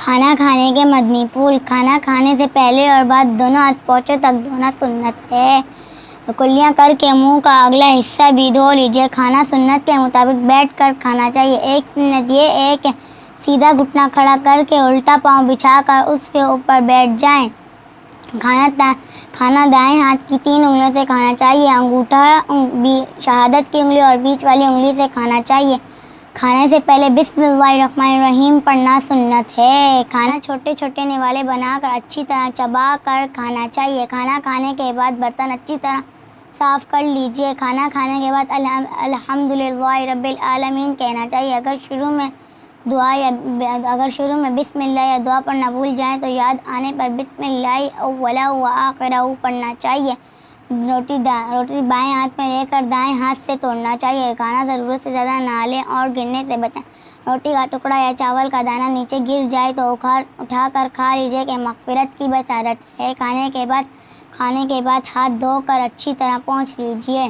کھانا کھانے کے مدنی پھول۔ کھانا کھانے سے پہلے اور بعد دونوں ہاتھ پوچھوں تک دھونا سنت ہے۔ کلیاں کر کے منہ کا اگلا حصہ بھی دھو لیجیے۔ کھانا سنت کے مطابق بیٹھ کر کھانا چاہیے۔ ایک سنت یہ ہے کہ سیدھا گھٹنا کھڑا کر کے الٹا پاؤں بچھا کر اس کے اوپر بیٹھ جائیں۔ کھانا دائیں ہاتھ کی 3 انگلیوں سے کھانا چاہیے۔ انگوٹھا شہادت کی انگلی اور بیچ والی انگلی سے کھانا چاہیے۔ کھانے سے پہلے بسم اللہ الرحمن الرحیم پڑھنا سنت ہے۔ کھانا چھوٹے چھوٹے نوالے بنا کر اچھی طرح چبا کر کھانا چاہیے۔ کھانا کھانے کے بعد برتن اچھی طرح صاف کر لیجیے۔ کھانا کھانے کے بعد الحمدللہ رب العالمین کہنا چاہیے۔ اگر شروع میں بسم اللہ یا دعا پڑھنا بھول جائیں تو یاد آنے پر بسم اللہ اولا و آخرہ پڑھنا چاہیے۔ روٹی بائیں ہاتھ میں لے کر دائیں ہاتھ سے توڑنا چاہیے۔ کھانا ضرورت سے زیادہ نہ لیں اور گرنے سے بچیں۔ روٹی کا ٹکڑا یا چاول کا دانہ نیچے گر جائے تو اٹھا کر کھا لیجیے کہ مغفرت کی بشارت ہے۔ کھانے کے بعد ہاتھ دھو کر اچھی طرح پوچھ لیجیے۔